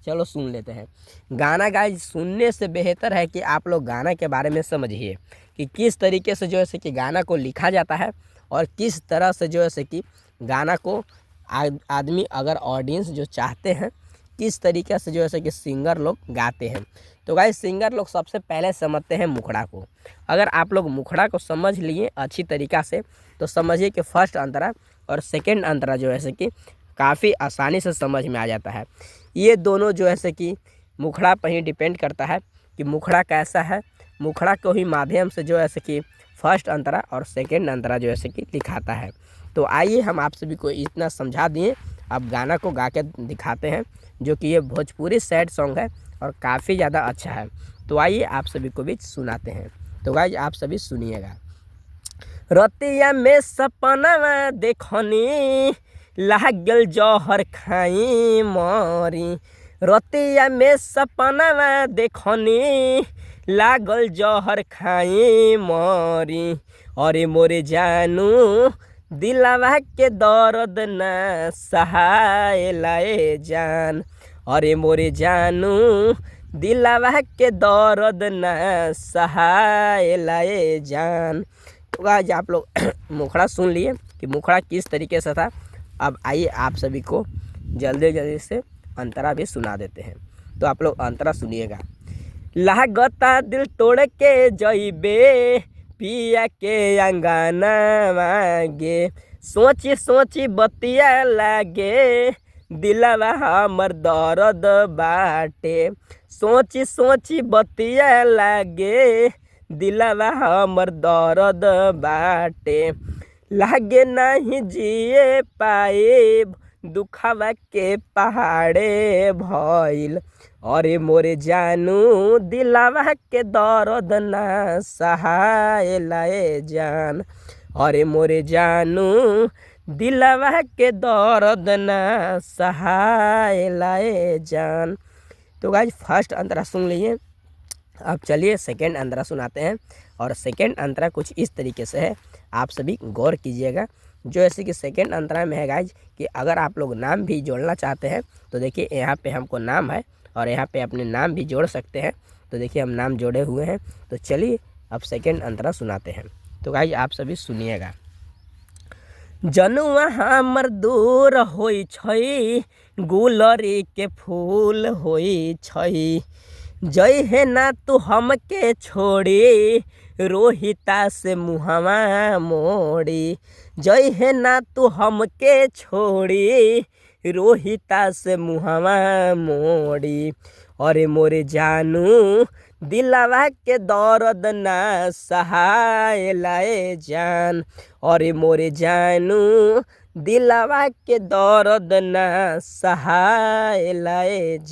चलो सुन लेते हैं गाना। गाइज सुनने से बेहतर है कि आप लोग गाना के बारे में समझिए कि किस तरीके से जो है कि गाना को लिखा जाता है और किस तरह से जो है कि गाना को आदमी अगर ऑडियंस जो चाहते हैं किस तरीके से जो है कि सिंगर लोग गाते हैं। तो गाइस सिंगर लोग सबसे पहले समझते हैं मुखड़ा को। अगर आप लोग मुखड़ा को समझ लिए अच्छी तरीक़ा से तो समझिए कि फर्स्ट अंतरा और सेकंड अंतरा जो है कि काफ़ी आसानी से समझ में आ जाता है। ये दोनों जो है कि मुखड़ा पर ही डिपेंड करता है कि मुखड़ा कैसा है। मुखड़ा को ही माध्यम से जो है कि फर्स्ट अंतरा और सेकंड अंतरा जो है कि लिखाता है। तो आइए हम आप सभी को इतना समझा दिए, अब गाना को गा के दिखाते हैं जो कि ये भोजपुरी सैड सॉन्ग है और काफ़ी ज़्यादा अच्छा है। तो आइए आप सभी को भी सुनाते हैं। तो गाइज आप सभी सुनिएगा। रतिया में सपना देखनी लागल जहर खाई मरी। रतिया में सपना देखनी लागल जहर खाई मरी। अरे मोरे जानू दिलवा के दर्द न सहाय लाए जान। अरे मोरे जानू दिलवा के दर्द न सहाय लाए जान। तो आज आप लोग मुखड़ा सुन लिए कि मुखड़ा किस तरीके से था। अब आइए आप सभी को जल्दी जल्दी से अंतरा भी सुना देते हैं। तो आप लोग अंतरा सुनिएगा। लागता दिल तोड़ के जइबे पिया के अंगना मांगे। सोची सोची बतिया लागे दिलवा हमर दर्द बाटे। सोची सोची बतिया लागे दिलवा हमर दर्द बाटे। लागे नहीं जिए पाए दुखवा के पहाड़े भइल। अरे मोरे जानू दिलवा के दर्द ना सहाय लाए जान। अरे मोरे जानू दिलवा के दर्द ना सहाय लाए जान। तो गाइज फर्स्ट अंतरा सुन लिए। अब चलिए सेकंड अंतरा सुनाते हैं। और सेकंड अंतरा कुछ इस तरीके से है, आप सभी गौर कीजिएगा। जो ऐसे कि सेकंड अंतरा में है गाइज कि अगर आप लोग नाम भी जोड़ना चाहते हैं तो देखिए यहाँ पे हमको नाम है और यहाँ पे अपने नाम भी जोड़ सकते हैं। तो देखिए हम नाम जोड़े हुए हैं। तो चलिए अब सेकंड अंतरा सुनाते हैं। तो गाइज आप सभी सुनिएगा। जनुआ हमर दूर होई छै गुलरी के फूल होई छै। जय है ना तू हमके छोड़ी रोहिता से मुहवा मोड़ी। जय है ना तू हमके छोड़ी रोहिता से मुहवा मोड़ी। अरे मोरे जानू दिलवा के दर्द ना सहाय लाए जान। अरे मोरे जानू दिलवा के दर्द ना सहाय लाए जान।